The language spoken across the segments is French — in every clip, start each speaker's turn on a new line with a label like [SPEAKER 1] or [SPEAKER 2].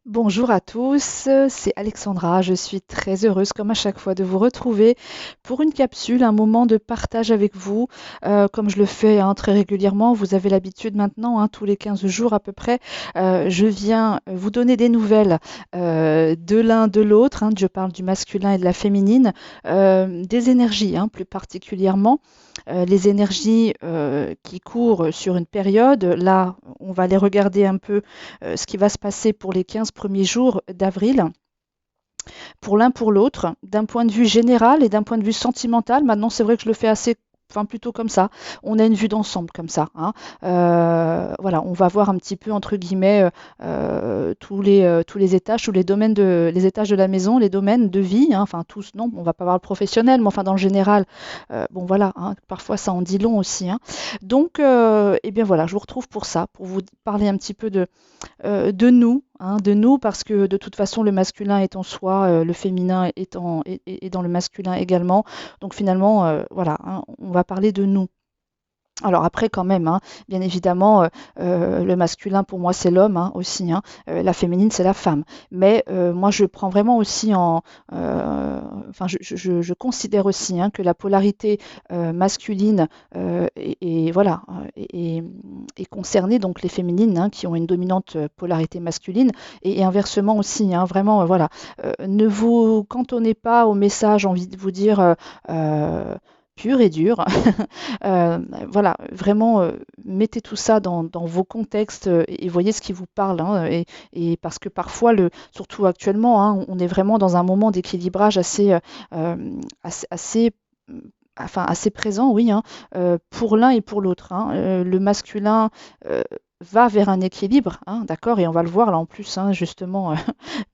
[SPEAKER 1] Bonjour à tous, c'est Alexandra. Je suis très heureuse, comme à chaque fois, de vous retrouver pour une capsule, un moment de partage avec vous. Comme je le fais très régulièrement, vous avez l'habitude maintenant, tous les 15 jours à peu près, je viens vous donner des nouvelles de l'un de l'autre. Je parle du masculin et de la féminine, des énergies plus particulièrement. Les énergies qui courent sur une période, là, on va les regarder un peu ce qui va se passer pour les 15 premiers jours d'avril, pour l'un pour l'autre, d'un point de vue général et d'un point de vue sentimental. Maintenant, c'est vrai que je le fais assez, enfin plutôt comme ça. On a une vue d'ensemble comme ça. Voilà, on va voir un petit peu entre guillemets tous les étages, tous les domaines les étages de la maison, les domaines de vie. Enfin tous, non, on va pas voir le professionnel, mais enfin dans le général, bon voilà, parfois ça en dit long aussi. Donc, eh bien voilà, je vous retrouve pour ça, pour vous parler un petit peu de nous, parce que de toute façon, le masculin est en soi, le féminin est dans le masculin également. Donc finalement, voilà, on va parler de nous. Alors après quand même, bien évidemment, le masculin pour moi c'est l'homme aussi, la féminine c'est la femme. Mais moi je prends vraiment aussi enfin je considère aussi que la polarité masculine voilà, est concernée, donc les féminines qui ont une dominante polarité masculine et inversement aussi, vraiment voilà. Ne vous cantonnez pas au message, envie de vous dire, pur et dur. Voilà, vraiment, mettez tout ça dans vos contextes, et voyez ce qui vous parle, et parce que parfois, surtout actuellement, on est vraiment dans un moment d'équilibrage assez, enfin, assez présent, oui, pour l'un et pour l'autre, le masculin va vers un équilibre, d'accord, et on va le voir là en plus, justement,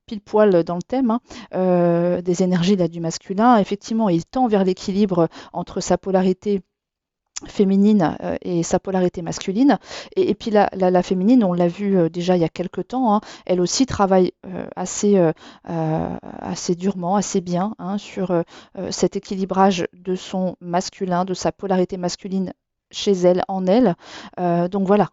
[SPEAKER 1] pile poil dans le thème, des énergies là, du masculin. Effectivement, il tend vers l'équilibre entre sa polarité féminine et sa polarité masculine. Et puis la féminine, on l'a vu déjà il y a quelque temps, elle aussi travaille assez durement, assez bien sur cet équilibrage de son masculin, de sa polarité masculine chez elle, en elle. Donc voilà,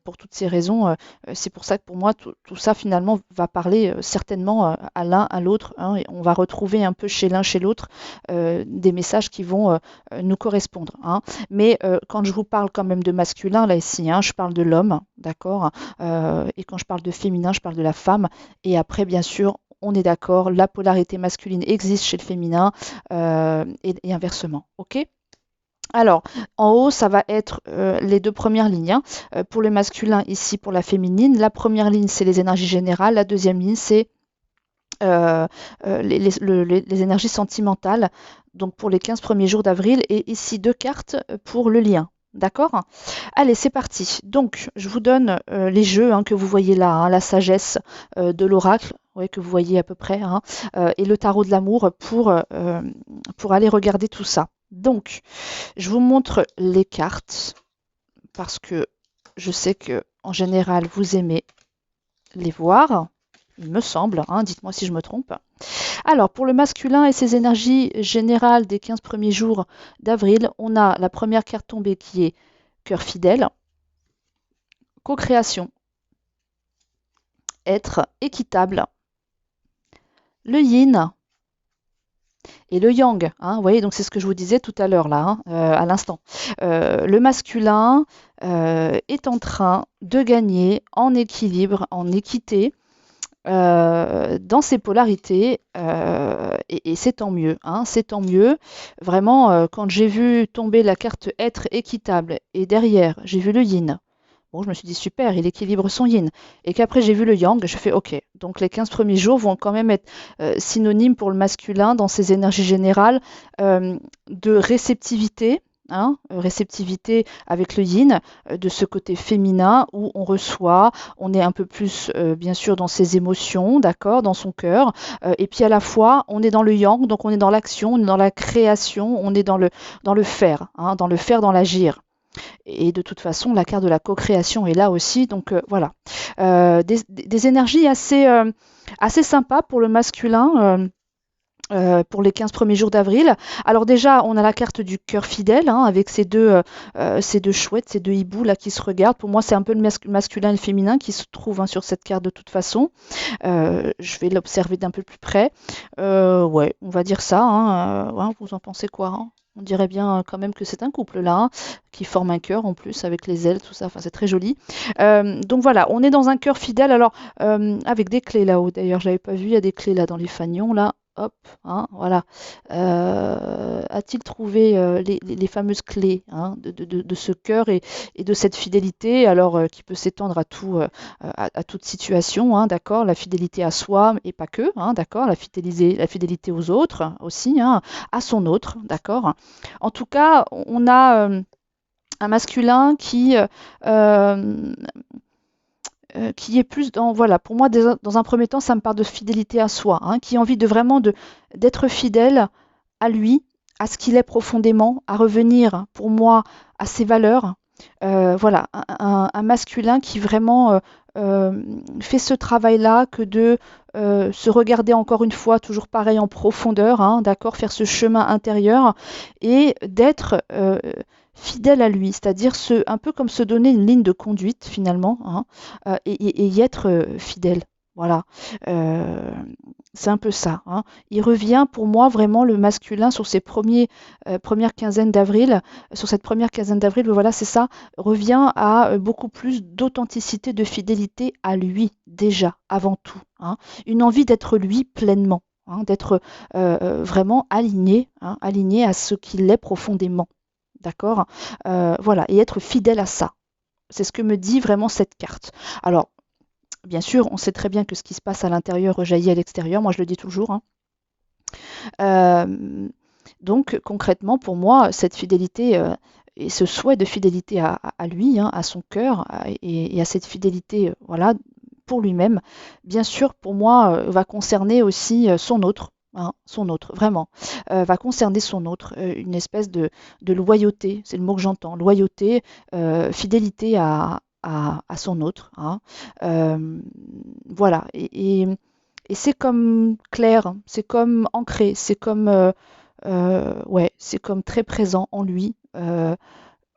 [SPEAKER 1] pour toutes ces raisons, c'est pour ça que pour moi, tout ça finalement va parler certainement à l'un, à l'autre, et on va retrouver un peu chez l'un, chez l'autre, des messages qui vont nous correspondre. Mais quand je vous parle quand même de masculin, là ici, je parle de l'homme, d'accord. Et quand je parle de féminin, je parle de la femme. Et après, bien sûr, on est d'accord, la polarité masculine existe chez le féminin et inversement. OK? Alors, en haut, ça va être les deux premières lignes. Pour le masculin, ici pour la féminine, la première ligne, c'est les énergies générales. La deuxième ligne, c'est les énergies sentimentales, donc pour les 15 premiers jours d'avril, et ici deux cartes pour le lien. D'accord? Allez, c'est parti. Donc, je vous donne les jeux que vous voyez là, la sagesse de l'oracle, ouais, que vous voyez à peu près, et le tarot de l'amour pour aller regarder tout ça. Donc, je vous montre les cartes parce que je sais que en général, vous aimez les voir, il me semble, dites-moi si je me trompe. Alors, pour le masculin et ses énergies générales des 15 premiers jours d'avril, on a la première carte tombée qui est cœur fidèle, co-création, être équitable, le yin et le yang. Vous voyez, donc c'est ce que je vous disais tout à l'heure, là, à l'instant. Le masculin est en train de gagner en équilibre, en équité, dans ses polarités, et c'est tant mieux, c'est tant mieux. Vraiment, quand j'ai vu tomber la carte être équitable et derrière j'ai vu le yin, bon, je me suis dit super, il équilibre son yin. Et qu'après j'ai vu le yang, je fais ok. Donc les 15 premiers jours vont quand même être synonymes pour le masculin dans ses énergies générales, de réceptivité. Réceptivité avec le yin, de ce côté féminin où on reçoit, on est un peu plus bien sûr dans ses émotions, d'accord, dans son cœur, et puis à la fois on est dans le yang, donc on est dans l'action, on est dans la création, on est dans le faire, dans le faire, dans l'agir. Et de toute façon, la carte de la co-création est là aussi. Donc voilà. Des énergies assez sympas pour le masculin. pour les 15 premiers jours d'avril. Alors déjà, on a la carte du cœur fidèle, hein, avec ces deux chouettes, ces deux hiboux là qui se regardent. Pour moi, c'est un peu le masculin et le féminin qui se trouvent, hein, sur cette carte de toute façon. Je vais l'observer d'un peu plus près. Ouais, on va dire ça, hein, ouais, vous en pensez quoi, hein? On dirait bien, quand même que c'est un couple là, hein, qui forme un cœur en plus avec les ailes, tout ça. Enfin, c'est très joli. Donc voilà, on est dans un cœur fidèle. Alors avec des clés là-haut. D'ailleurs, je l'avais pas vu. Il y a des clés là dans les fanions là. Hop, hein, voilà. A-t-il trouvé les fameuses clés, hein, de ce cœur et de cette fidélité, alors qui peut s'étendre à tout, à toute situation, hein, d'accord, la fidélité à soi et pas que, hein, d'accord, la fidélité aux autres aussi, hein, à son autre, d'accord. En tout cas, on a un masculin euh, qui est plus dans, voilà, pour moi, dans un premier temps, ça me parle de fidélité à soi, hein, qui a envie de vraiment d'être fidèle à lui, à ce qu'il est profondément, à revenir, pour moi, à ses valeurs. Voilà, un masculin qui vraiment fait ce travail-là que de se regarder encore une fois, toujours pareil en profondeur, hein, d'accord, faire ce chemin intérieur et d'être fidèle à lui, c'est-à-dire un peu comme se donner une ligne de conduite finalement, hein, et y être fidèle. Voilà. Euh, c'est un peu ça, hein. Il revient pour moi vraiment le masculin sur ces premières quinzaines d'avril, sur cette première quinzaine d'avril, voilà, c'est ça, revient à beaucoup plus d'authenticité, de fidélité à lui déjà, avant tout, hein. Une envie d'être lui pleinement, hein, d'être vraiment aligné, hein, aligné à ce qu'il est profondément. D'accord. Voilà, et être fidèle à ça. C'est ce que me dit vraiment cette carte. Alors, bien sûr, on sait très bien que ce qui se passe à l'intérieur rejaillit à l'extérieur. Moi, je le dis toujours, hein. Euh, donc, concrètement, pour moi, cette fidélité et ce souhait de fidélité à lui, hein, à son cœur, et à cette fidélité, voilà, pour lui-même, bien sûr, pour moi, va concerner aussi son autre. Hein, son autre, vraiment, va concerner son autre, une espèce de loyauté, c'est le mot que j'entends, loyauté, fidélité à son autre, hein. Euh, voilà, et c'est comme clair, hein, c'est comme ancré, c'est comme, ouais, c'est comme très présent en lui.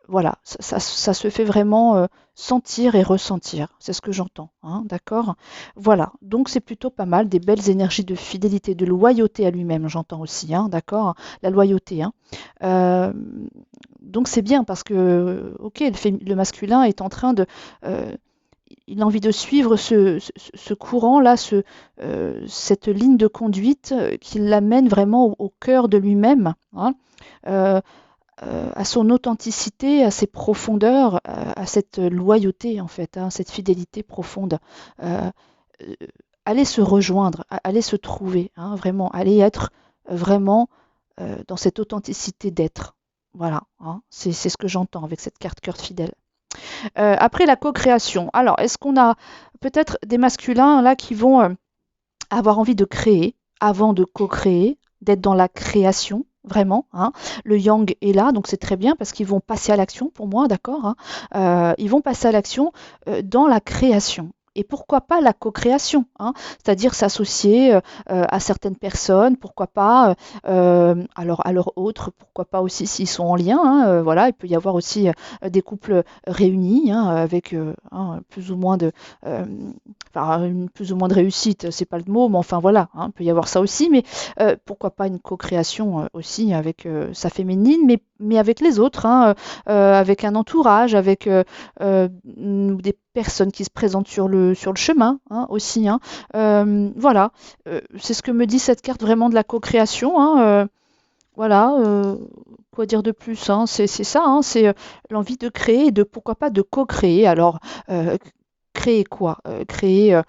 [SPEAKER 1] Voilà, ça se fait vraiment sentir et ressentir, c'est ce que j'entends, hein, d'accord? Voilà, donc c'est plutôt pas mal, des belles énergies de fidélité, de loyauté à lui-même, j'entends aussi, hein, d'accord? La loyauté, hein. Euh, donc c'est bien parce que, ok, le masculin est en train de, euh, il a envie de suivre ce courant-là, cette ligne de conduite qui l'amène vraiment au cœur de lui-même, hein. Euh, à son authenticité, à ses profondeurs, à cette loyauté en fait, hein, cette fidélité profonde. Euh, euh, Aller se rejoindre, aller se trouver, hein, vraiment, aller être vraiment dans cette authenticité d'être. Voilà, hein, c'est ce que j'entends avec cette carte cœur fidèle. Après la co-création. Alors, est-ce qu'on a peut-être des masculins là qui vont avoir envie de créer avant de co-créer, d'être dans la création, vraiment, hein. Le yang est là, donc c'est très bien parce qu'ils vont passer à l'action pour moi, d'accord, hein. Ils vont passer à l'action dans la création. Et pourquoi pas la co-création, hein, c'est-à-dire s'associer à certaines personnes, pourquoi pas, alors à leur autres, pourquoi pas aussi s'ils sont en lien, hein, voilà, il peut y avoir aussi des couples réunis, hein, avec hein, plus ou moins de, euh, enfin, plus ou moins de réussite, c'est pas le mot, mais enfin voilà, hein, il peut y avoir ça aussi, mais pourquoi pas une co-création aussi avec sa féminine, mais avec les autres, hein, avec un entourage, avec des personnes qui se présentent sur le chemin, hein, aussi, hein. Voilà, c'est ce que me dit cette carte vraiment de la co-création, hein, voilà, quoi dire de plus, hein, c'est ça, hein, c'est l'envie de créer et de pourquoi pas de co-créer. Alors, euh, créer quoi? Créer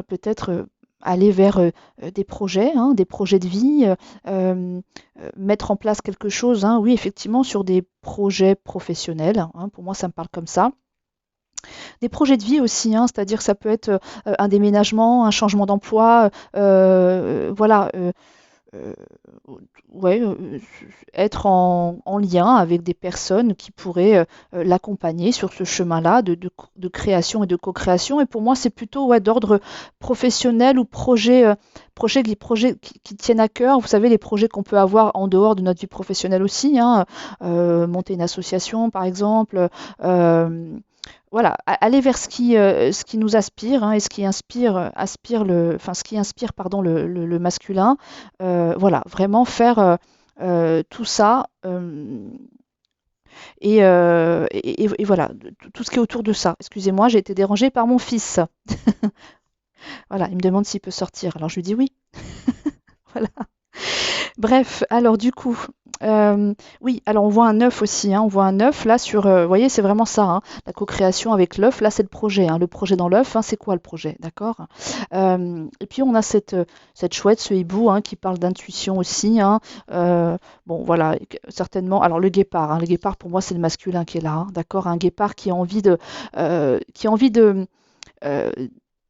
[SPEAKER 1] peut-être aller vers des projets de vie, mettre en place quelque chose, hein, oui, effectivement, sur des projets professionnels, hein, pour moi, ça me parle comme ça. Des projets de vie aussi, hein, c'est-à-dire que ça peut être un déménagement, un changement d'emploi, voilà, euh, ouais, être en lien avec des personnes qui pourraient l'accompagner sur ce chemin-là de création et de co-création. Et pour moi, c'est plutôt ouais, d'ordre professionnel ou projet qui tiennent à cœur. Vous savez, les projets qu'on peut avoir en dehors de notre vie professionnelle aussi, hein, monter une association, par exemple. euh, voilà, aller vers ce qui nous aspire, hein, et ce qui ce qui inspire, pardon, le masculin. Voilà, vraiment faire tout ça et voilà, tout ce qui est autour de ça. Excusez-moi, j'ai été dérangée par mon fils. Voilà, il me demande s'il peut sortir. Alors je lui dis oui. Voilà. Bref, alors du coup, oui, alors on voit un œuf aussi, hein, on voit un œuf là sur, vous voyez, c'est vraiment ça, hein, la co-création avec l'œuf, là c'est le projet dans l'œuf, hein, c'est quoi le projet, d'accord? Et puis on a cette chouette, ce hibou, hein, qui parle d'intuition aussi, hein, bon voilà, certainement, alors le guépard pour moi c'est le masculin qui est là, hein, d'accord? Un guépard qui a envie de, euh,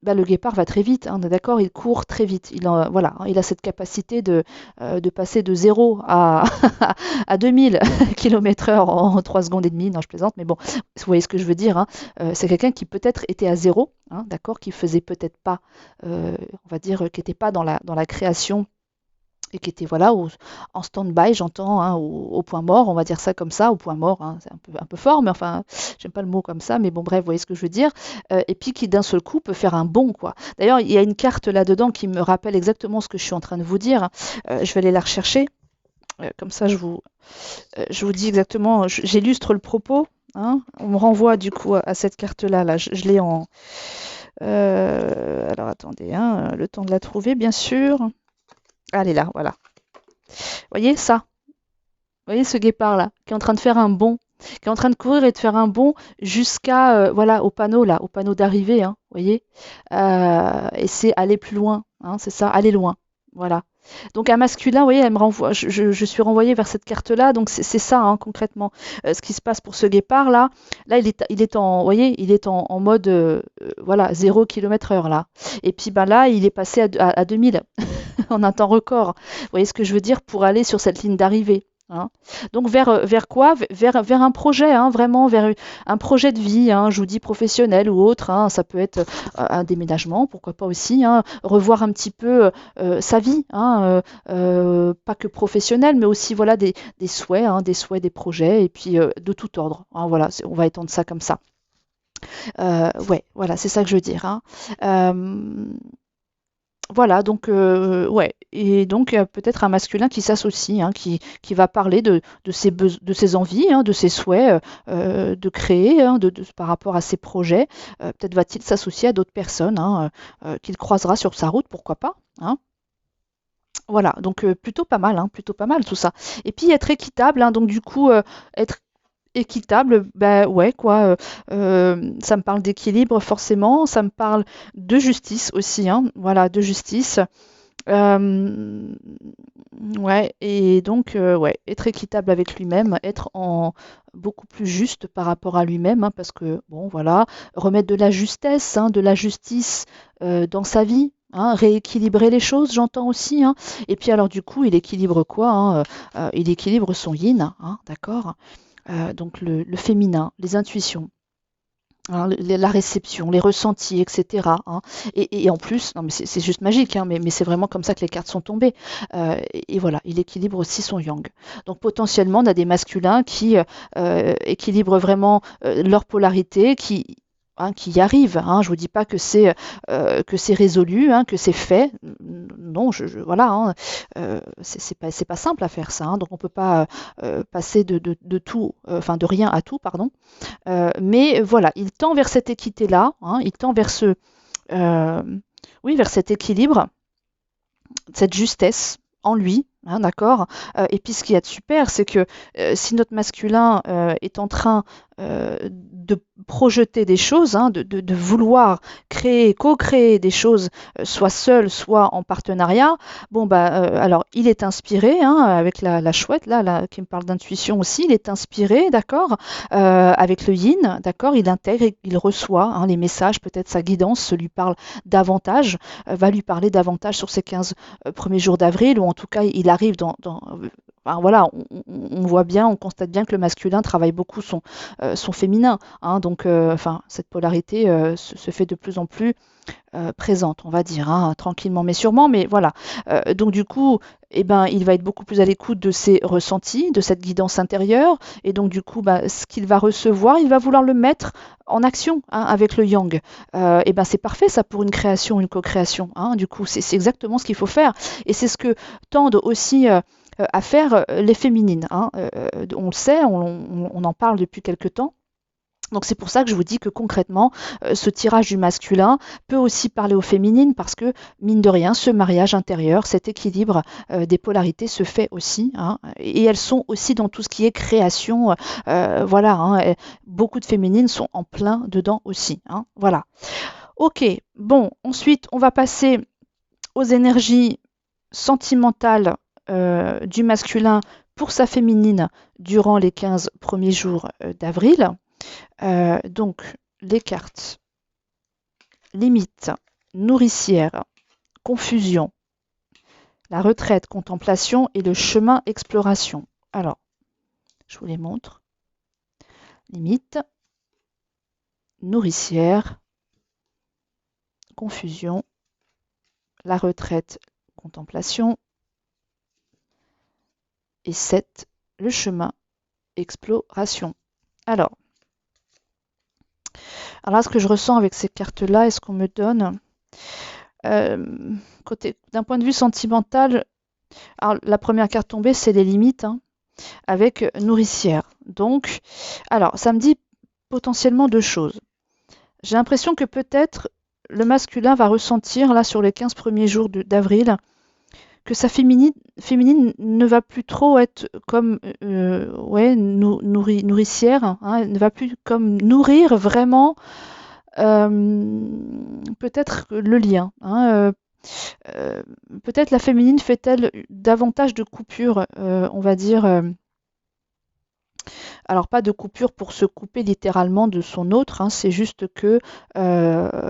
[SPEAKER 1] bah, le guépard va très vite, hein, on est d'accord, il court très vite. Voilà, hein, il a cette capacité de passer de 0 à 2000 km/h en 3 secondes et demie. Non, je plaisante, mais bon, vous voyez ce que je veux dire, hein. C'est quelqu'un qui peut-être était à 0, hein, d'accord, qui faisait peut-être pas, on va dire, qui n'était pas dans la création et qui était voilà en stand-by, j'entends, hein, au point mort, on va dire ça comme ça, au point mort, hein, c'est un peu fort, mais enfin, j'aime pas le mot comme ça, mais bon, bref, vous voyez ce que je veux dire, et puis qui d'un seul coup peut faire un bond, quoi. D'ailleurs, il y a une carte là-dedans qui me rappelle exactement ce que je suis en train de vous dire. Je vais aller la rechercher, comme ça je vous dis exactement, j'illustre le propos, hein. On me renvoie du coup à cette carte-là, là, je l'ai en... alors attendez, hein, le temps de la trouver, bien sûr. Elle est là, voilà. Vous voyez ça? Vous voyez ce guépard-là, qui est en train de faire un bond, qui est en train de courir et de faire un bond jusqu'à voilà, au panneau là, au panneau d'arrivée, hein, vous voyez? Et c'est aller plus loin, hein, c'est ça, aller loin. Voilà. Donc un masculin, vous voyez, elle me renvoie, je suis renvoyée vers cette carte-là, donc c'est ça, hein, concrètement. Ce qui se passe pour ce guépard-là, là, il est en, vous voyez, il est en mode voilà, 0 km/h là. Et puis ben là, il est passé à 2000 en un temps record. Vous voyez ce que je veux dire pour aller sur cette ligne d'arrivée, hein. Donc vers quoi? Vers un projet, hein, vraiment vers un projet de vie, hein, je vous dis professionnel ou autre, hein, ça peut être un déménagement, pourquoi pas aussi, hein, revoir un petit peu sa vie, hein, pas que professionnelle, mais aussi voilà des souhaits, hein, des souhaits, des projets, et puis de tout ordre, hein, voilà, on va étendre ça comme ça. Ouais, voilà, c'est ça que je veux dire, hein. Euh, voilà, donc ouais, et donc peut-être un masculin qui s'associe, hein, qui va parler de ses envies, hein, de ses souhaits de créer, hein, par rapport à ses projets. Peut-être va-t-il s'associer à d'autres personnes, hein, qu'il croisera sur sa route, pourquoi pas, hein. Voilà, donc plutôt pas mal, hein, plutôt pas mal tout ça. Et puis être équitable, hein, donc du coup être équitable, bah ouais quoi, ça me parle d'équilibre forcément, ça me parle de justice aussi, hein, voilà, de justice. Euh, ouais, et donc ouais, être équitable avec lui-même, être en beaucoup plus juste par rapport à lui-même, hein, parce que bon voilà, remettre de la justesse, hein, de la justice dans sa vie. Hein, rééquilibrer les choses, j'entends aussi, hein. Et puis alors du coup, il équilibre quoi, hein, il équilibre son yin, hein, d'accord? Donc le féminin, les intuitions, hein, la réception, les ressentis, etc., hein. Et en plus, non mais c'est juste magique, hein, mais c'est vraiment comme ça que les cartes sont tombées. Et voilà, il équilibre aussi son yang. Donc potentiellement, on a des masculins qui équilibrent vraiment leur polarité, qui y arrivent, hein. Je vous dis pas que c'est résolu, hein, que c'est fait. Non, voilà, hein, c'est pas simple à faire ça, hein. Donc on peut pas passer de tout, enfin de rien à tout, pardon. Mais voilà, il tend vers cette équité-là, hein, il tend vers euh, oui, vers cet équilibre, cette justesse en lui, hein, d'accord? Et puis ce qu'il y a de super, c'est que si notre masculin est en train de projeter des choses, hein, de vouloir créer, co-créer des choses, soit seul, soit en partenariat, bon bah alors il est inspiré, hein, avec la chouette là, qui me parle d'intuition aussi, il est inspiré, d'accord, avec le yin, d'accord, il intègre, il reçoit, hein, les messages, peut-être sa guidance se lui parle davantage, va lui parler davantage sur ces 15 premiers jours d'avril, ou en tout cas il arrive enfin, voilà, on voit bien, on constate bien que le masculin travaille beaucoup son féminin, hein, donc enfin, cette polarité se fait de plus en plus présente, on va dire, hein, tranquillement mais sûrement, mais voilà. Donc du coup, eh ben, il va être beaucoup plus à l'écoute de ses ressentis, de cette guidance intérieure, et donc du coup, bah, ce qu'il va recevoir, il va vouloir le mettre en action, hein, avec le yang. Et ben c'est parfait ça pour une création, une co-création, hein, du coup, c'est exactement ce qu'il faut faire, et c'est ce que tendent aussi à faire les féminines, hein. On le sait, on en parle depuis quelque temps. Donc c'est pour ça que je vous dis que concrètement, ce tirage du masculin peut aussi parler aux féminines parce que, mine de rien, ce mariage intérieur, cet équilibre des polarités se fait aussi, hein, et elles sont aussi dans tout ce qui est création. Voilà, hein, beaucoup de féminines sont en plein dedans aussi, hein, voilà. Ok, bon, ensuite on va passer aux énergies sentimentales du masculin pour sa féminine durant les 15 premiers jours d'avril. Donc, les cartes limite, nourricière, confusion, la retraite, contemplation et le chemin, exploration. Alors, je vous les montre. Limite, nourricière, confusion, la retraite, contemplation et 7, le chemin, exploration. Alors là, ce que je ressens avec ces cartes-là et ce qu'on me donne, d'un point de vue sentimental, alors, la première carte tombée, c'est les limites, hein, avec nourricière. Donc, alors, ça me dit potentiellement deux choses. J'ai l'impression que peut-être le masculin va ressentir, là, sur les 15 premiers jours d'avril, que sa féminine ne va plus trop être comme ouais, nourricière, hein, elle ne va plus comme nourrir vraiment peut-être le lien, hein, peut-être la féminine fait-elle davantage de coupures, on va dire, alors pas de coupure pour se couper littéralement de son autre, hein, c'est juste que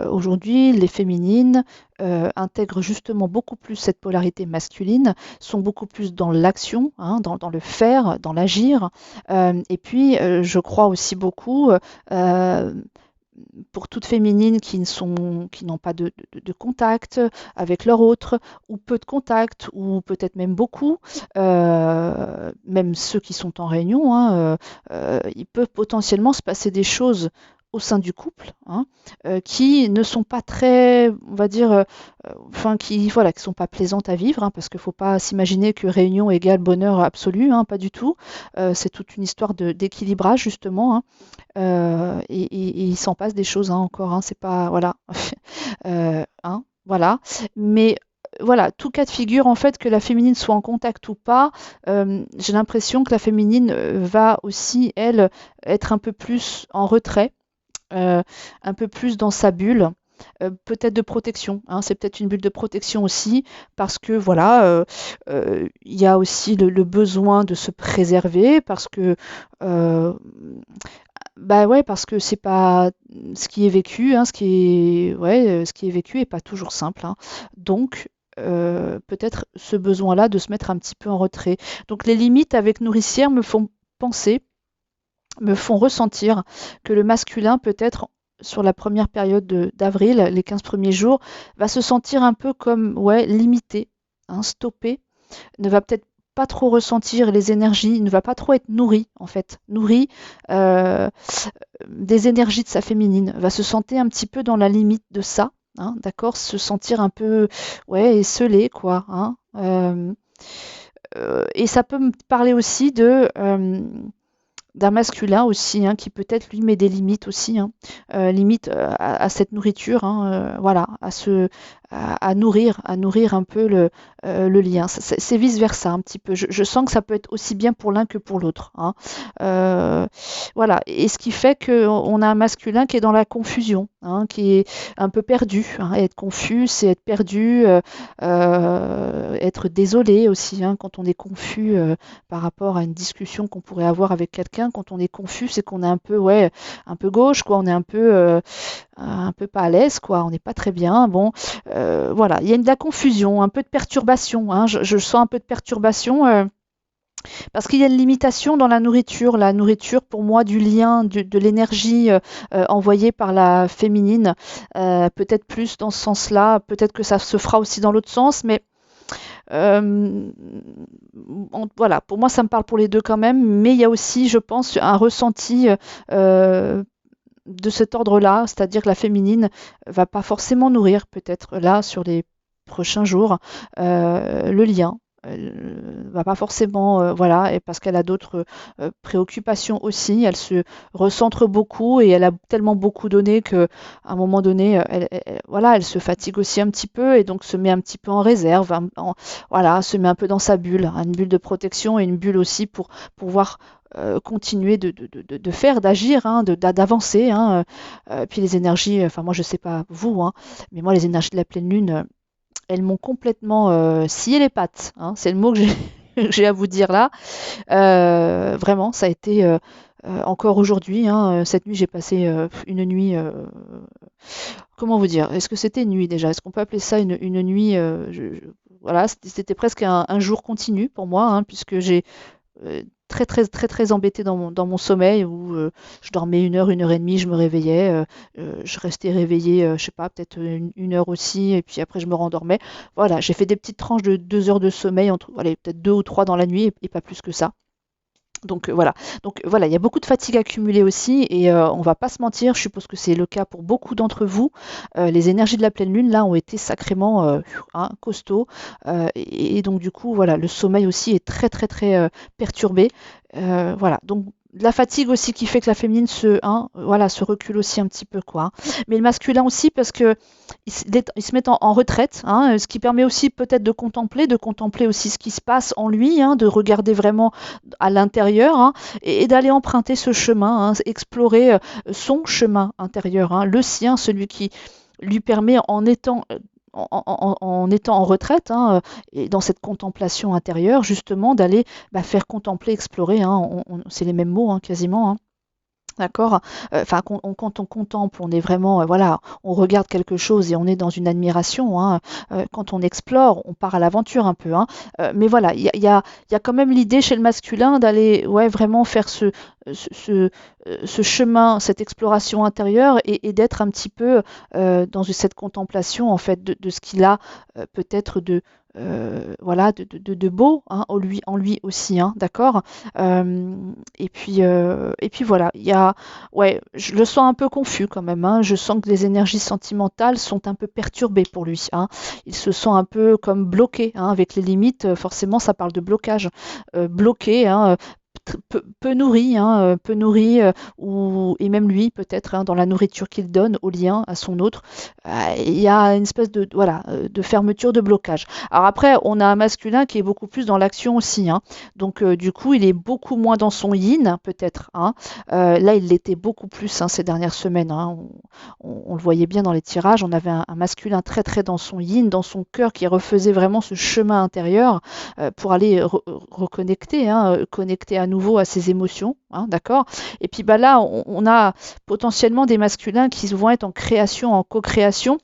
[SPEAKER 1] aujourd'hui les féminines intègrent justement beaucoup plus cette polarité masculine, sont beaucoup plus dans l'action, hein, dans le faire, dans l'agir, et puis je crois aussi beaucoup pour toutes féminines qui n'ont pas de contact avec leur autre, ou peu de contact, ou peut-être même beaucoup, même ceux qui sont en réunion, hein, il peut potentiellement se passer des choses au sein du couple, hein, qui ne sont pas très, on va dire, enfin qui voilà, qui sont pas plaisantes à vivre, hein, parce qu'il ne faut pas s'imaginer que réunion égale bonheur absolu, hein, pas du tout. C'est toute une histoire d'équilibrage justement, hein, et il s'en passe des choses, hein, encore, hein, c'est pas voilà, hein, voilà. Mais voilà, tout cas de figure en fait que la féminine soit en contact ou pas, j'ai l'impression que la féminine va aussi elle être un peu plus en retrait, un peu plus dans sa bulle. Peut-être de protection, hein, c'est peut-être une bulle de protection aussi, parce que voilà, il y a aussi le besoin de se préserver, parce que bah ouais, parce que c'est pas ce qui est vécu, hein, ce qui est vécu est pas toujours simple, hein. Donc, peut-être ce besoin-là de se mettre un petit peu en retrait. Donc les limites avec nourricière me font penser, me font ressentir que le masculin, peut-être sur la première période d'avril, les 15 premiers jours, va se sentir un peu comme, ouais, limité, hein, stoppé, ne va peut-être pas trop ressentir les énergies, ne va pas trop être nourri en fait, nourri euh, des énergies de sa féminine, va se sentir un petit peu dans la limite de ça, hein, d'accord, se sentir un peu, ouais, esselé quoi, hein, et ça peut me parler aussi d'un masculin aussi, hein, qui peut-être lui met des limites aussi, hein, limite à cette nourriture, hein, voilà, à nourrir un peu le lien. C'est vice-versa un petit peu. Je sens que ça peut être aussi bien pour l'un que pour l'autre, hein. Euh, voilà. Et ce qui fait qu'on a un masculin qui est dans la confusion, hein, qui est un peu perdu, hein. Être confus, c'est être perdu, être désolé aussi, hein, quand on est confus par rapport à une discussion qu'on pourrait avoir avec quelqu'un. Quand on est confus, c'est qu'on est un peu, ouais, un peu gauche, quoi. On est un peu pas à l'aise, quoi. On n'est pas très bien. Bon, voilà, il y a de la confusion, un peu de perturbation, hein. Je sens un peu de perturbation parce qu'il y a une limitation dans la nourriture. La nourriture, pour moi, du lien, de l'énergie envoyée par la féminine, peut-être plus dans ce sens-là. Peut-être que ça se fera aussi dans l'autre sens, mais euh, voilà, pour moi, ça me parle pour les deux quand même. Mais il y a aussi, je pense, un ressenti de cet ordre-là, c'est-à-dire que la féminine va pas forcément nourrir, peut-être là, sur les prochains jours, le lien. Elle va pas forcément, voilà, et parce qu'elle a d'autres préoccupations aussi. Elle se recentre beaucoup et elle a tellement beaucoup donné que, à un moment donné, voilà, elle se fatigue aussi un petit peu et donc se met un petit peu en réserve, voilà, se met un peu dans sa bulle, hein, une bulle de protection et une bulle aussi pour pouvoir continuer de faire, d'agir, hein, d'avancer, hein. Puis les énergies, enfin moi je sais pas vous, hein, mais moi les énergies de la pleine lune, elles m'ont complètement scié les pattes, hein, c'est le mot que j'ai j'ai à vous dire là. Vraiment, ça a été encore aujourd'hui, hein, cette nuit j'ai passé une nuit. Comment vous dire? Est-ce que c'était une nuit déjà? Est-ce qu'on peut appeler ça une nuit? Voilà, c'était presque un jour continu pour moi, hein, puisque j'ai très très très très embêtée dans mon sommeil où je dormais une heure et demie, je me réveillais, je restais réveillée, je sais pas, peut-être une heure aussi, et puis après je me rendormais. Voilà, j'ai fait des petites tranches de 2 heures de sommeil, entre, allez, peut-être deux ou trois dans la nuit, et pas plus que ça. Voilà. Donc voilà, il y a beaucoup de fatigue accumulée aussi et on va pas se mentir, je suppose que c'est le cas pour beaucoup d'entre vous. Les énergies de la pleine lune là ont été sacrément hein, costauds et donc du coup voilà, le sommeil aussi est très très très perturbé. Voilà, donc de la fatigue aussi qui fait que la féminine hein, voilà, se recule aussi un petit peu quoi, hein. Mais le masculin aussi parce que il se met en retraite, hein, ce qui permet aussi peut-être de contempler aussi ce qui se passe en lui, hein, de regarder vraiment à l'intérieur, hein, et d'aller emprunter ce chemin, hein, explorer son chemin intérieur, hein, le sien, celui qui lui permet en étant en retraite, hein, et dans cette contemplation intérieure, justement, d'aller faire contempler, explorer, hein, c'est les mêmes mots hein, quasiment, hein. D'accord? Enfin, quand on contemple, on est vraiment, voilà, on regarde quelque chose et on est dans une admiration, hein. Quand on explore, on part à l'aventure un peu, hein. Mais voilà, il y a quand même l'idée chez le masculin d'aller, ouais, vraiment faire ce, ce, ce chemin, cette exploration intérieure et d'être un petit peu dans cette contemplation, en fait, de ce qu'il a peut-être voilà, de beau hein, en lui aussi, hein, d'accord? Euh, et puis voilà, ouais, je le sens un peu confus quand même, hein. Je sens que les énergies sentimentales sont un peu perturbées pour lui, hein. Il se sent un peu comme bloqué, hein, avec les limites. Forcément, ça parle de blocage, bloqué, hein, peu nourri, et même lui peut-être hein, dans la nourriture qu'il donne au lien à son autre, il y a une espèce voilà, de fermeture, de blocage. Alors après, on a un masculin qui est beaucoup plus dans l'action aussi, hein. Donc du coup, il est beaucoup moins dans son yin peut-être, hein. Là, il l'était beaucoup plus hein, ces dernières semaines, hein. On le voyait bien dans les tirages, on avait un masculin très très dans son yin, dans son cœur, qui refaisait vraiment ce chemin intérieur pour aller reconnecter, hein, connecter à nouveau à ses émotions, hein, d'accord? Et puis bah là, on a potentiellement des masculins qui vont être en création, en co-création,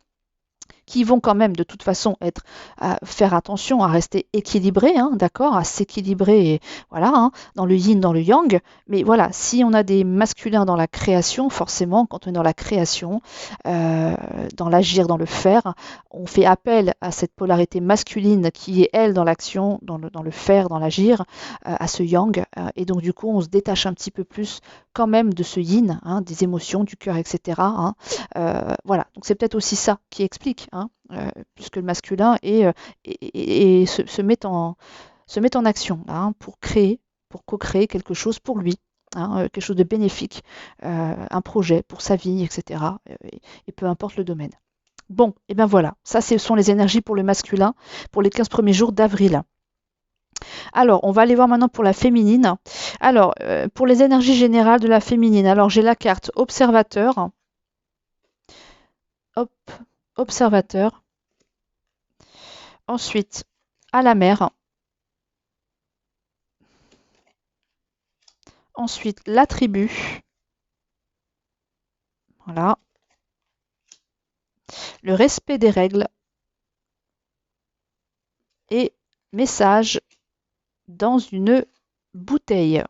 [SPEAKER 1] qui vont quand même de toute façon être à faire attention à rester équilibrés, hein, d'accord, à s'équilibrer, voilà, hein, dans le yin, dans le yang. Mais voilà, si on a des masculins dans la création, forcément, quand on est dans la création, dans l'agir, dans le faire, on fait appel à cette polarité masculine qui est elle dans l'action, dans le faire, dans l'agir, à ce yang. Et donc du coup, on se détache un petit peu plus quand même de ce yin, hein, des émotions, du cœur, etc., hein. Voilà, donc c'est peut-être aussi ça qui explique, hein, puisque le masculin se met en action là, hein, pour créer, pour co-créer quelque chose pour lui, hein, quelque chose de bénéfique, un projet pour sa vie, etc. Et peu importe le domaine. Bon, et ben voilà, ça ce sont les énergies pour le masculin pour les 15 premiers jours d'avril. Alors, on va aller voir maintenant pour la féminine. Alors, pour les énergies générales de la féminine, alors j'ai la carte observateur. Hop, observateur. Ensuite, à la mer. Ensuite, la tribu. Voilà. Le respect des règles. Et message dans une bouteille.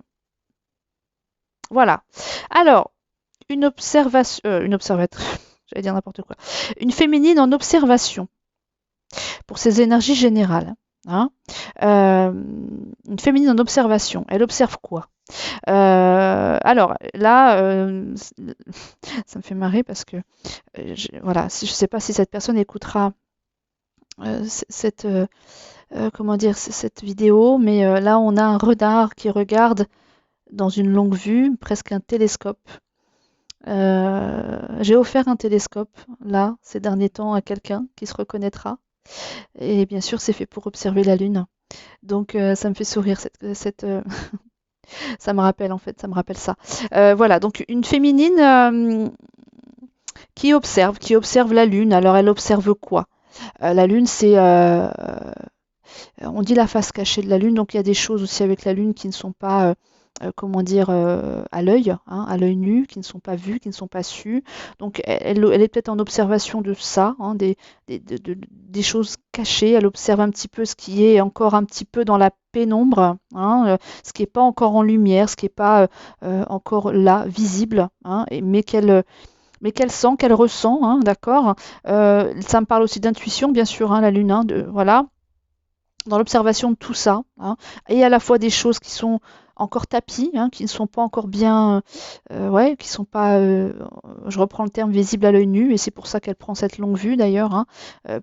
[SPEAKER 1] Voilà. Alors, une observatrice, j'allais dire n'importe quoi. Une féminine en observation pour ses énergies générales. Hein. Une féminine en observation. Elle observe quoi? Alors là, ça me fait marrer parce que voilà, je ne sais pas si cette personne écoutera cette comment dire cette vidéo, mais là on a un renard qui regarde dans une longue vue, presque un télescope. J'ai offert un télescope là ces derniers temps à quelqu'un qui se reconnaîtra, et bien sûr c'est fait pour observer la Lune. Donc ça me fait sourire ça me rappelle en fait, ça me rappelle ça. Voilà, donc une féminine qui observe la Lune. Alors elle observe quoi? La Lune, on dit la face cachée de la Lune, donc il y a des choses aussi avec la Lune qui ne sont pas, comment dire, à l'œil, hein, à l'œil nu, qui ne sont pas vues, qui ne sont pas sues. Donc elle est peut-être en observation de ça, hein, des choses cachées. Elle observe un petit peu ce qui est encore un petit peu dans la pénombre, hein, ce qui n'est pas encore en lumière, ce qui n'est pas encore là, visible, hein, mais qu'elle sent, qu'elle ressent, hein, d'accord. Ça me parle aussi d'intuition, bien sûr, hein, la Lune, hein, voilà, dans l'observation de tout ça, hein, et à la fois des choses qui sont encore tapies, hein, qui ne sont pas encore bien, ouais, qui sont pas, je reprends le terme visible à l'œil nu, et c'est pour ça qu'elle prend cette longue vue d'ailleurs, hein,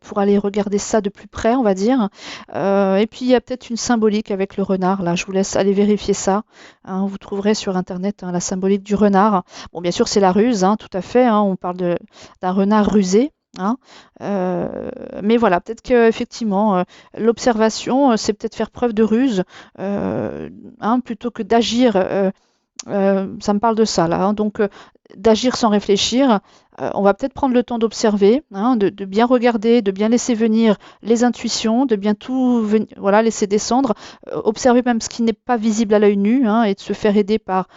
[SPEAKER 1] pour aller regarder ça de plus près, on va dire. Et puis il y a peut-être une symbolique avec le renard, là, je vous laisse aller vérifier ça, hein, vous trouverez sur internet, hein, la symbolique du renard. Bon, bien sûr, c'est la ruse, hein, tout à fait, hein, on parle d'un renard rusé. Hein, mais voilà, peut-être qu'effectivement, l'observation, c'est peut-être faire preuve de ruse, hein, plutôt que d'agir. Ça me parle de ça là, hein, donc d'agir sans réfléchir. On va peut-être prendre le temps d'observer, hein, de bien regarder, de bien laisser venir les intuitions, de bien tout voilà, laisser descendre, observer même ce qui n'est pas visible à l'œil nu, hein, et de se faire aider par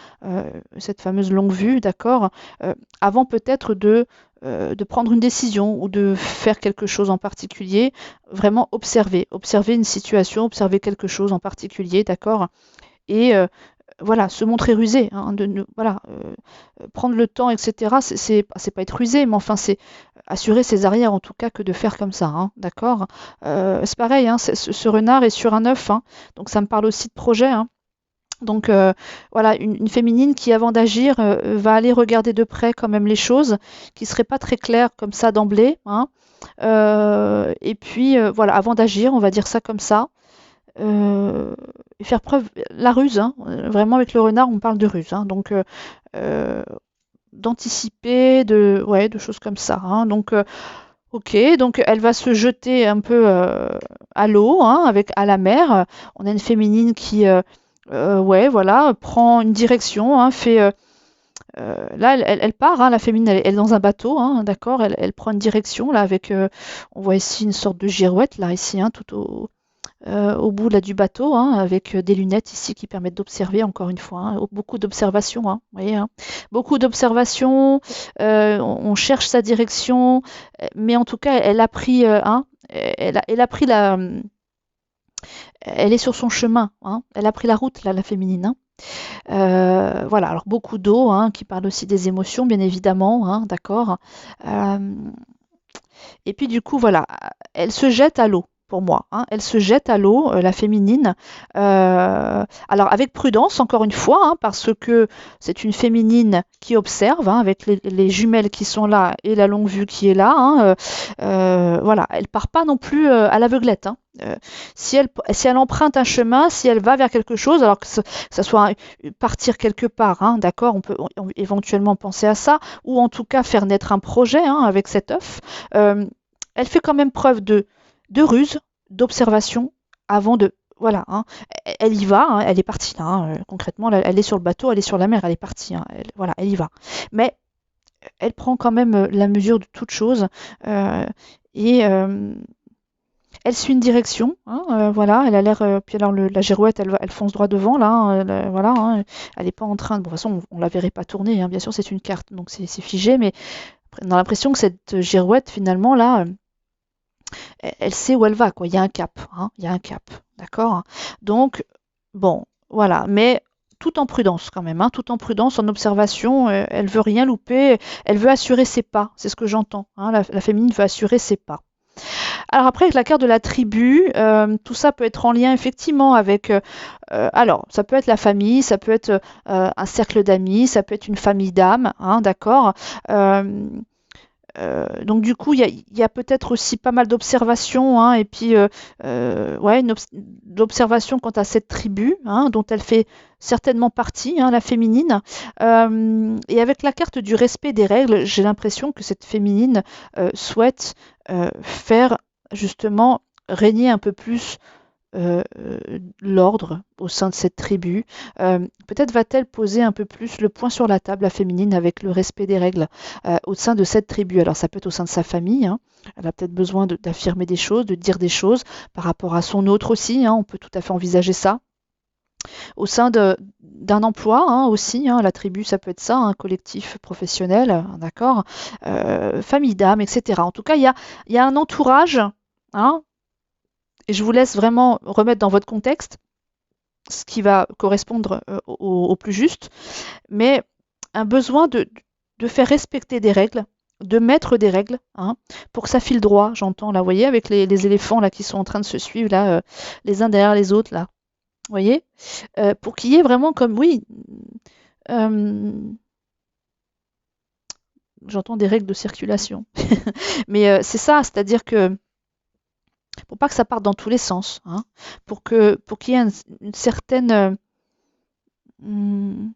[SPEAKER 1] cette fameuse longue vue, d'accord, avant peut-être de prendre une décision ou de faire quelque chose en particulier, vraiment observer une situation, observer quelque chose en particulier, d'accord, et voilà, se montrer rusé, hein, voilà, prendre le temps, etc. C'est pas être rusé, mais enfin c'est assurer ses arrières en tout cas que de faire comme ça, hein, d'accord. C'est pareil, hein, ce renard est sur un œuf, hein, donc ça me parle aussi de projet, hein. Donc voilà, une féminine qui, avant d'agir, va aller regarder de près quand même les choses, qui ne seraient pas très claires comme ça d'emblée, hein. Et puis voilà, avant d'agir, on va dire ça comme ça, et faire preuve, la ruse, hein, vraiment avec le renard, on parle de ruse, hein, donc d'anticiper, ouais, de choses comme ça, hein, donc ok, donc elle va se jeter un peu à l'eau, hein, à la mer. On a une féminine qui, ouais, voilà, prend une direction, hein, là, elle part, hein, la féminine, elle est dans un bateau, hein, d'accord, elle prend une direction, là, avec, on voit ici une sorte de girouette, là, ici, hein, tout au bout là, du bateau, hein, avec des lunettes ici qui permettent d'observer, encore une fois, hein, beaucoup d'observations, hein, vous voyez, hein, beaucoup d'observations, on cherche sa direction, mais en tout cas, elle a pris, hein, elle a pris elle est sur son chemin, hein, elle a pris la route, là, la féminine, hein. Voilà, alors beaucoup d'eau, hein, qui parle aussi des émotions, bien évidemment, hein, d'accord. Et puis du coup, voilà, elle se jette à l'eau. pour moi, hein. Elle se jette à l'eau, la féminine. Alors avec prudence, encore une fois, hein, parce que c'est une féminine qui observe, hein, avec les jumelles qui sont là et la longue vue qui est là, hein, voilà, elle part pas non plus à l'aveuglette, hein. Si elle emprunte un chemin, si elle va vers quelque chose, alors que ça soit partir quelque part, hein, d'accord, éventuellement penser à ça, ou en tout cas faire naître un projet, hein, avec cet œuf. Elle fait quand même preuve de ruse, d'observation, avant de... Voilà, hein, elle y va, hein, elle est partie là, hein, concrètement, elle est sur le bateau, elle est sur la mer, elle est partie, hein, voilà, elle y va. Mais elle prend quand même la mesure de toute chose, et elle suit une direction, hein, voilà, elle a l'air, puis alors la girouette, elle fonce droit devant là, hein, voilà, hein, elle n'est pas en train de, bon, de toute façon, on la verrait pas tourner, hein, bien sûr, c'est une carte, donc c'est figé, mais on a l'impression que cette girouette, finalement, là, elle sait où elle va, quoi. Il y a un cap, hein, il y a un cap, d'accord? Donc, bon, voilà, mais tout en prudence quand même, hein, tout en prudence, en observation, elle veut rien louper, elle veut assurer ses pas, c'est ce que j'entends, hein, la féminine veut assurer ses pas. Alors après, avec la carte de la tribu, tout ça peut être en lien effectivement avec... alors, ça peut être la famille, ça peut être un cercle d'amis, ça peut être une famille d'âmes, hein, d'accord. Donc du coup, il y a peut-être aussi pas mal d'observations, hein, et puis ouais, d'observations quant à cette tribu, hein, dont elle fait certainement partie, hein, la féminine. Et avec la carte du respect des règles, j'ai l'impression que cette féminine souhaite faire justement régner un peu plus l'ordre au sein de cette tribu. Peut-être va-t-elle poser un peu plus le point sur la table, la féminine, avec le respect des règles au sein de cette tribu. Alors ça peut être au sein de sa famille, hein. Elle a peut-être besoin d'affirmer des choses, de dire des choses par rapport à son autre aussi, hein. On peut tout à fait envisager ça. Au sein d'un emploi, hein, aussi, hein, la tribu, ça peut être ça, un collectif professionnel, d'accord, famille d'âme, etc. En tout cas, il y a un entourage, hein, et je vous laisse vraiment remettre dans votre contexte ce qui va correspondre au plus juste, mais un besoin de faire respecter des règles, de mettre des règles, hein, pour que ça file droit, j'entends, là, vous voyez, avec les éléphants là qui sont en train de se suivre, là, les uns derrière les autres, là, vous voyez, pour qu'il y ait vraiment comme, oui, j'entends des règles de circulation, mais c'est ça, c'est-à-dire que pour pas que ça parte dans tous les sens, hein, pour qu'il y ait une certaine comment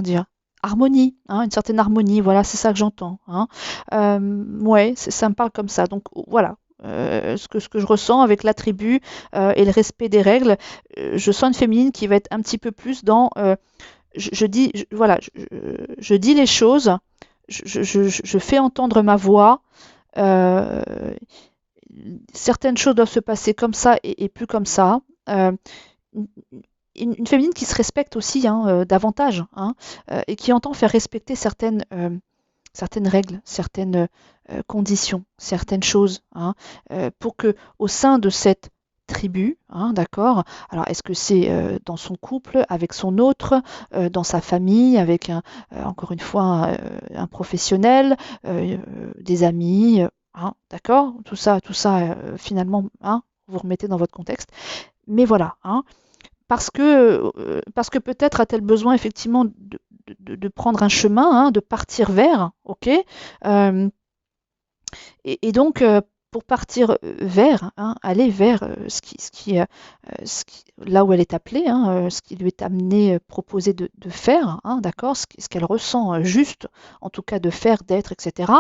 [SPEAKER 1] dire, harmonie, hein, une certaine harmonie, voilà, c'est ça que j'entends, hein. Ouais, ça me parle comme ça. Donc voilà, ce que je ressens avec la tribu et le respect des règles, je sens une féminine qui va être un petit peu plus dans, voilà, je dis les choses, je fais entendre ma voix. euh, Certaines choses doivent se passer comme ça et plus comme ça. Une féminine qui se respecte aussi, hein, davantage, hein, et qui entend faire respecter certaines règles, certaines conditions, certaines choses, hein, pour que au sein de cette tribu, hein, d'accord. Alors, est-ce que c'est dans son couple, avec son autre, dans sa famille, avec encore une fois un professionnel, des amis, hein, d'accord. Tout ça, finalement, hein, vous remettez dans votre contexte. Mais voilà, hein, parce que peut-être a-t-elle besoin effectivement de prendre un chemin, hein, de partir vers, ok, et donc pour partir vers, hein, aller vers là où elle est appelée, hein, ce qui lui est amené, proposé de faire, hein, d'accord, ce qu'elle ressent juste, en tout cas de faire, d'être, etc.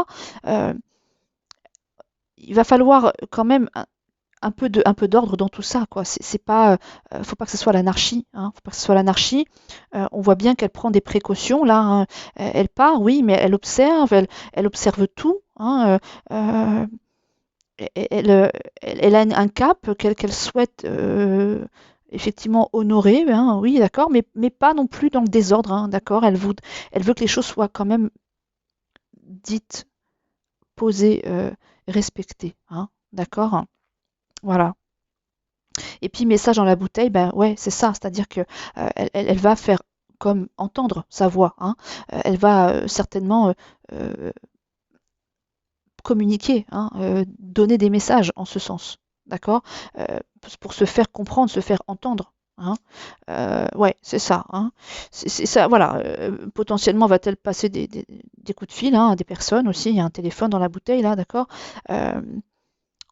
[SPEAKER 1] Euh, il va falloir quand même un peu d'ordre dans tout ça, quoi. C'est pas, faut pas que ce soit l'anarchie, hein. Faut pas que ce soit l'anarchie. On voit bien qu'elle prend des précautions là, hein. Elle part, oui, mais elle observe tout, hein. Elle a un cap qu'elle souhaite effectivement honorer, hein, oui, d'accord, mais pas non plus dans le désordre, hein, d'accord. Elle veut que les choses soient quand même dites, posées, respectées, hein, d'accord. Voilà. Et puis message dans la bouteille, ben ouais, c'est ça, c'est-à-dire que elle va faire comme entendre sa voix, hein. Elle va certainement communiquer, hein, donner des messages en ce sens, d'accord? Pour se faire comprendre, se faire entendre. Hein. Ouais, c'est ça. Hein. C'est ça, voilà. Potentiellement, va-t-elle passer des coups de fil hein, à des personnes aussi. Il y a un téléphone dans la bouteille, là, d'accord? Euh,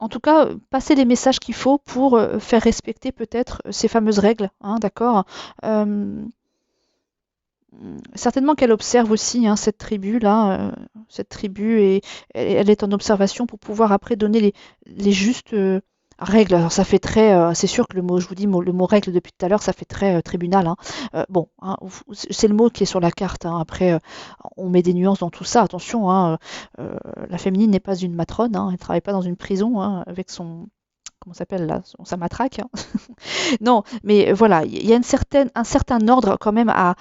[SPEAKER 1] En tout cas, passer les messages qu'il faut pour faire respecter peut-être ces fameuses règles, hein, d'accord? Euh, Certainement qu'elle observe aussi hein, cette tribu-là, cette tribu, et elle est en observation pour pouvoir après donner les justes règles. Alors ça fait très, c'est sûr que le mot, je vous dis, le mot règle depuis tout à l'heure, ça fait très tribunal. Hein. Bon, hein, c'est le mot qui est sur la carte. Hein. Après, on met des nuances dans tout ça. Attention, hein, la féminine n'est pas une matrone. Hein, elle ne travaille pas dans une prison hein, avec son, comment ça s'appelle là, sa matraque. Hein. Non, mais voilà, il y a un certain ordre quand même à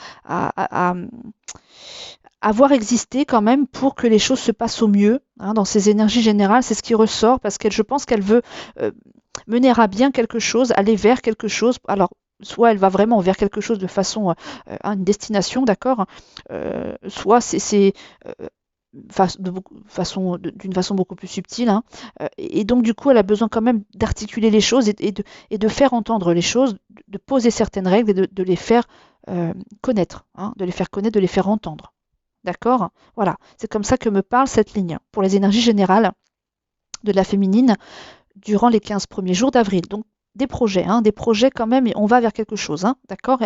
[SPEAKER 1] avoir existé quand même pour que les choses se passent au mieux hein, dans ces énergies générales. C'est ce qui ressort parce que je pense qu'elle veut euh, mener à bien quelque chose, aller vers quelque chose. Alors, soit elle va vraiment vers quelque chose de façon à une destination, d'accord, soit c'est d'une façon beaucoup plus subtile. Hein. Et donc, du coup, elle a besoin quand même d'articuler les choses et de faire entendre les choses, de poser certaines règles et de les faire connaître, hein, de les faire connaître, de les faire entendre. D'accord? Voilà, c'est comme ça que me parle cette ligne pour les énergies générales de la féminine durant les 15 premiers jours d'avril. Donc, des projets quand même, et on va vers quelque chose, hein, d'accord?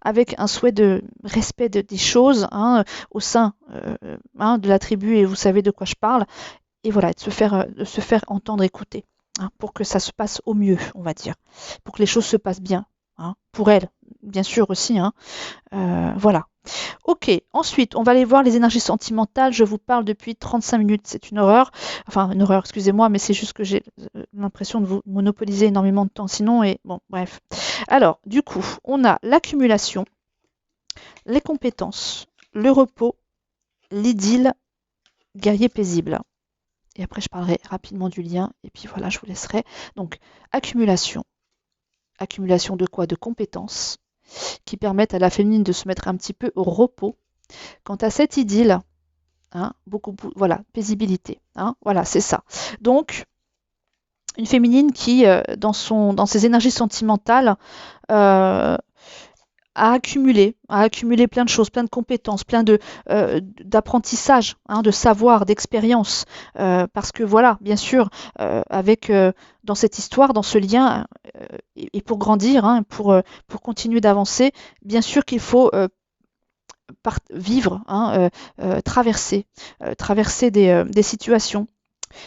[SPEAKER 1] Avec un souhait de respect des choses hein, au sein hein, de la tribu, et vous savez de quoi je parle, et voilà, de se faire entendre, écouter, hein, pour que ça se passe au mieux, on va dire, pour que les choses se passent bien, hein, pour elle, bien sûr aussi, hein, voilà. Ok, ensuite, on va aller voir les énergies sentimentales. Je vous parle depuis 35 minutes, c'est une horreur. Enfin, une horreur, excusez-moi, mais c'est juste que j'ai l'impression de vous monopoliser énormément de temps sinon, et bon, bref. Alors, du coup, on a l'accumulation, les compétences, le repos, l'idylle, guerrier paisible. Et après, je parlerai rapidement du lien, et puis voilà, je vous laisserai. Donc, accumulation. Accumulation de quoi? De compétences qui permettent à la féminine de se mettre un petit peu au repos. Quant à cette idylle, hein, voilà, paisibilité. Hein, voilà, c'est ça. Donc, une féminine qui, dans ses énergies sentimentales, euh, a accumulé plein de choses, plein de compétences, plein d'apprentissage, hein, de savoir, d'expérience. Parce que voilà, bien sûr, avec dans cette histoire, dans ce lien, et pour grandir, hein, pour continuer d'avancer, bien sûr qu'il faut vivre, hein, traverser des situations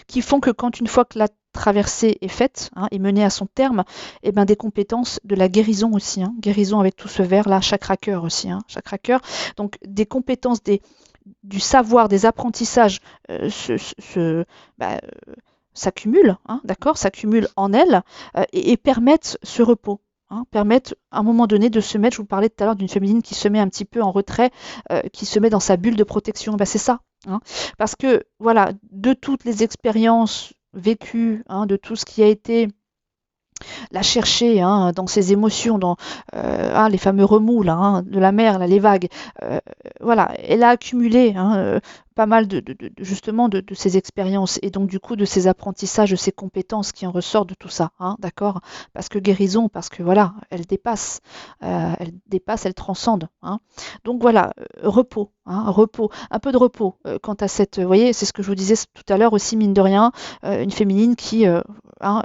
[SPEAKER 1] qui font que quand une fois que la traversée est faite hein, et menée à son terme, eh ben, des compétences de la guérison aussi, hein, guérison avec tout ce verre-là, chakra cœur aussi, hein, chakra cœur, donc des compétences, du savoir, des apprentissages bah, s'accumulent, hein, d'accord, s'accumulent en elle et permettent ce repos. Hein, permettent à un moment donné de se mettre, je vous parlais tout à l'heure d'une féminine qui se met un petit peu en retrait, qui se met dans sa bulle de protection, ben, c'est ça. Hein, parce que voilà, de toutes les expériences vécues, hein, de tout ce qui a été la chercher hein, dans ses émotions, dans les fameux remous là, hein, de la mer, là, les vagues. Voilà, elle a accumulé hein, pas mal justement de ses expériences et donc du coup de ses apprentissages, de ses compétences qui en ressortent de tout ça, hein, d'accord? Parce que guérison, parce que voilà, elle dépasse, elle transcende. Hein. Donc voilà, repos, hein, repos, un peu de repos quant à cette, vous voyez, c'est ce que je vous disais tout à l'heure aussi, mine de rien, une féminine qui hein,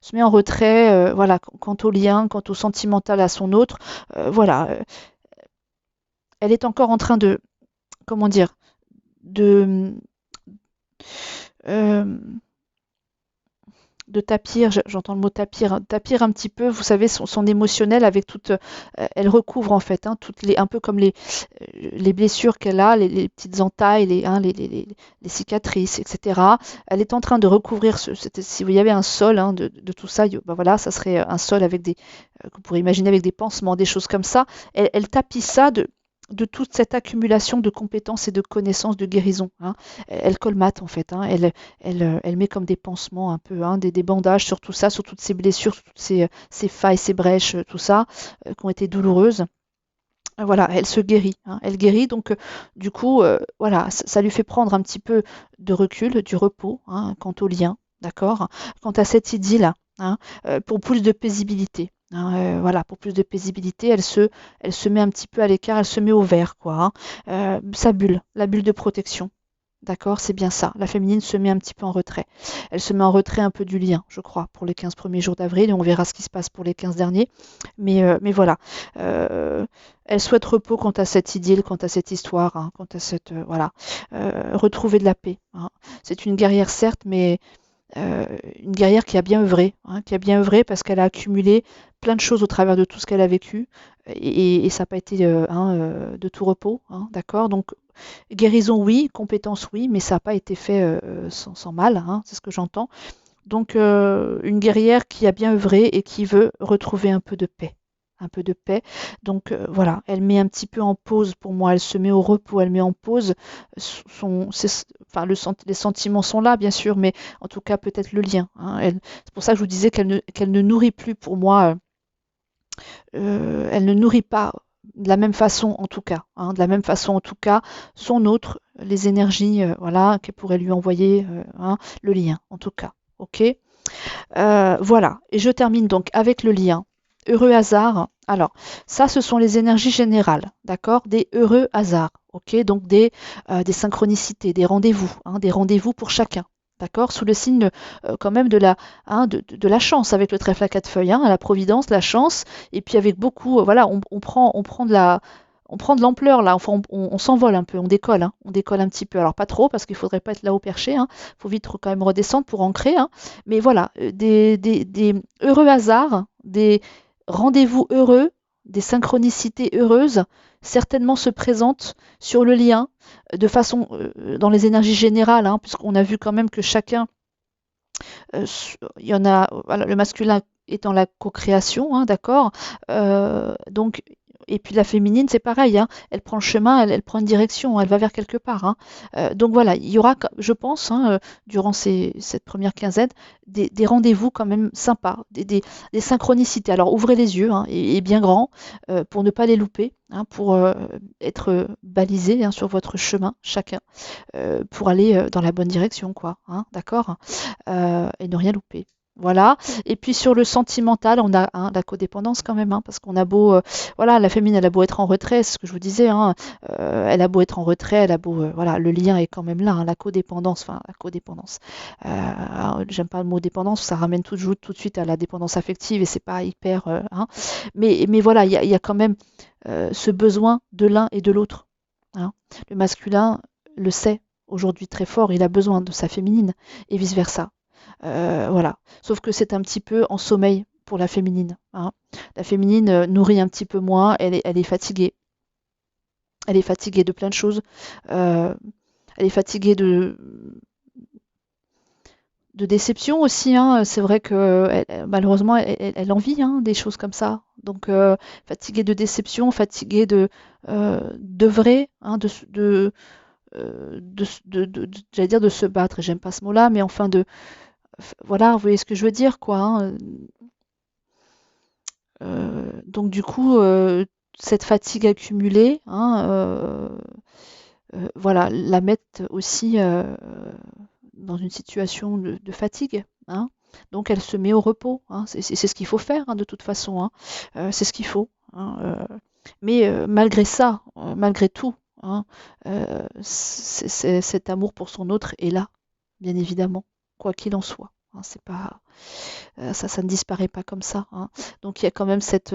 [SPEAKER 1] se met en retrait, voilà, quant au lien, quant au sentimental à son autre, voilà, elle est encore en train de, comment dire, de, euh, de tapir, j'entends le mot tapir, hein, tapir un petit peu, vous savez, son émotionnel avec toute, elle recouvre en fait, hein, un peu comme les blessures qu'elle a, les petites entailles, hein, les cicatrices, etc. Elle est en train de recouvrir, si vous y avait un sol hein, de tout ça, ben voilà, ça serait un sol avec que vous pourrez imaginer avec des pansements, des choses comme ça. Elle tapisse ça de toute cette accumulation de compétences et de connaissances de guérison. Hein. Elle colmate en fait, hein. Elle met comme des pansements un peu, hein, des bandages sur tout ça, sur toutes ces blessures, sur toutes ces failles, ces brèches, tout ça, qui ont été douloureuses. Voilà, elle se guérit, hein, elle guérit donc du coup, voilà, ça lui fait prendre un petit peu de recul, du repos, hein, quant au lien, d'accord? Quant à cette idylle, hein, pour plus de paisibilité, hein, voilà, pour plus de paisibilité, elle se met un petit peu à l'écart, elle se met au vert quoi, hein, sa bulle, la bulle de protection. D'accord, c'est bien ça. La féminine se met un petit peu en retrait. Elle se met en retrait un peu du lien, je crois, pour les 15 premiers jours d'avril, et on verra ce qui se passe pour les 15 derniers. Mais voilà. Euh, Elle souhaite repos quant à cette idylle, quant à cette histoire, hein, quant à cette voilà. Retrouver de la paix, hein. C'est une guerrière certes, mais euh, une guerrière qui a bien œuvré, hein, qui a bien œuvré parce qu'elle a accumulé plein de choses au travers de tout ce qu'elle a vécu, et ça n'a pas été hein, de tout repos, hein, d'accord? Donc guérison oui, compétence oui, mais ça n'a pas été fait sans mal, hein, c'est ce que j'entends. Donc une guerrière qui a bien œuvré et qui veut retrouver un peu de paix. Un peu de paix. Donc voilà, elle met un petit peu en pause pour moi, elle se met au repos, elle met en pause enfin, les sentiments sont là bien sûr, mais en tout cas peut-être le lien, hein. C'est pour ça que je vous disais qu'elle ne nourrit plus pour moi, elle ne nourrit pas de la même façon en tout cas, hein, de la même façon en tout cas, son autre, les énergies, voilà, qu'elle pourrait lui envoyer, hein, le lien en tout cas. Ok. Voilà, et je termine donc avec le lien. Heureux hasard. Alors, ça, ce sont les énergies générales, d'accord? Des heureux hasards, ok? Donc des synchronicités, des rendez-vous, hein, des rendez-vous pour chacun, d'accord? Sous le signe quand même hein, de la chance avec le trèfle à quatre feuilles, hein, la providence, la chance, et puis avec beaucoup, voilà, on prend de l'ampleur là, enfin on s'envole un peu, on décolle, hein, on décolle un petit peu. Alors pas trop parce qu'il faudrait pas être là-haut perché, hein, faut vite quand même redescendre pour ancrer, hein. Mais voilà, des heureux hasards, des rendez-vous heureux, des synchronicités heureuses, certainement se présentent sur le lien de façon dans les énergies générales, hein, puisqu'on a vu quand même que chacun, il y en a, voilà, le masculin étant la co-création, hein, d'accord. Donc et puis la féminine, c'est pareil, hein, elle prend le chemin, elle prend une direction, elle va vers quelque part, hein. Donc voilà, il y aura, je pense, hein, durant cette première quinzaine, des rendez-vous quand même sympas, des synchronicités. Alors ouvrez les yeux, hein, et bien grand, pour ne pas les louper, hein, pour être balisé, hein, sur votre chemin, chacun, pour aller dans la bonne direction, quoi, hein, d'accord? Et ne rien louper. Voilà. Et puis sur le sentimental, on a hein, la codépendance quand même, hein, parce qu'on a beau, voilà, la féminine, elle a beau être en retrait, c'est ce que je vous disais, hein, elle a beau être en retrait, elle a beau, voilà, le lien est quand même là, hein, la codépendance, enfin la codépendance. J'aime pas le mot dépendance, ça ramène tout de suite à la dépendance affective et c'est pas hyper, hein. Mais voilà, il y a quand même ce besoin de l'un et de l'autre, hein. Le masculin le sait aujourd'hui très fort, il a besoin de sa féminine et vice versa. Voilà. Sauf que c'est un petit peu en sommeil pour la féminine, hein. La féminine nourrit un petit peu moins, elle est fatiguée. Elle est fatiguée de plein de choses. Euh, Elle est fatiguée de déception aussi, hein. C'est vrai que malheureusement, elle en vit, hein, des choses comme ça. Donc, fatiguée de déception, fatiguée d'œuvrer, hein, j'allais dire de se battre. J'aime pas ce mot-là, mais enfin voilà, vous voyez ce que je veux dire, quoi, hein. Donc du coup, cette fatigue accumulée, hein, voilà, la mettent aussi dans une situation de fatigue, hein. Donc elle se met au repos, hein. C'est ce qu'il faut faire, hein, de toute façon, hein. C'est ce qu'il faut, hein, mais malgré ça, malgré tout, hein, cet amour pour son autre est là, bien évidemment, quoi qu'il en soit, hein. C'est pas ça ne disparaît pas comme ça, hein. Donc il y a quand même cette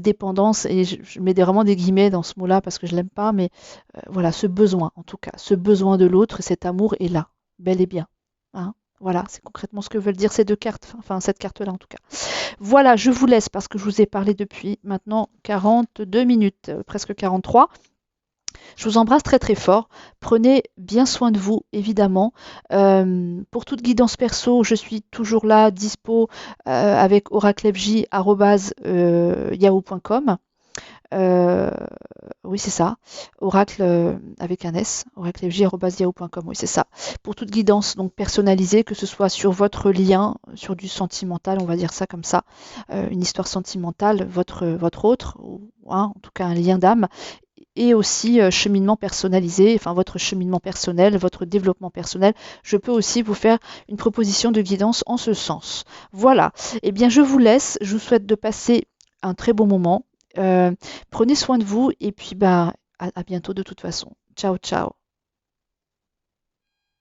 [SPEAKER 1] dépendance, et je mets vraiment des guillemets dans ce mot-là parce que je l'aime pas, mais voilà, ce besoin, en tout cas, ce besoin de l'autre, cet amour est là, bel et bien, hein. Voilà, c'est concrètement ce que veulent dire ces deux cartes, enfin cette carte-là en tout cas. Voilà, je vous laisse parce que je vous ai parlé depuis maintenant 42 minutes, presque 43. Je vous embrasse très très fort. Prenez bien soin de vous, évidemment. Pour toute guidance perso, je suis toujours là, dispo, avec oraclefj@yahoo.com. Euh, oui, c'est ça. Oracle avec un S, oraclefj@yahoo.com. Oui, c'est ça. Pour toute guidance donc personnalisée, que ce soit sur votre lien, sur du sentimental, on va dire ça comme ça, une histoire sentimentale, votre autre, ou hein, en tout cas un lien d'âme, et aussi cheminement personnalisé, enfin votre cheminement personnel, votre développement personnel. Je peux aussi vous faire une proposition de guidance en ce sens. Voilà. Eh bien, je vous laisse. Je vous souhaite de passer un très bon moment. Prenez soin de vous et puis bah, à bientôt de toute façon. Ciao, ciao.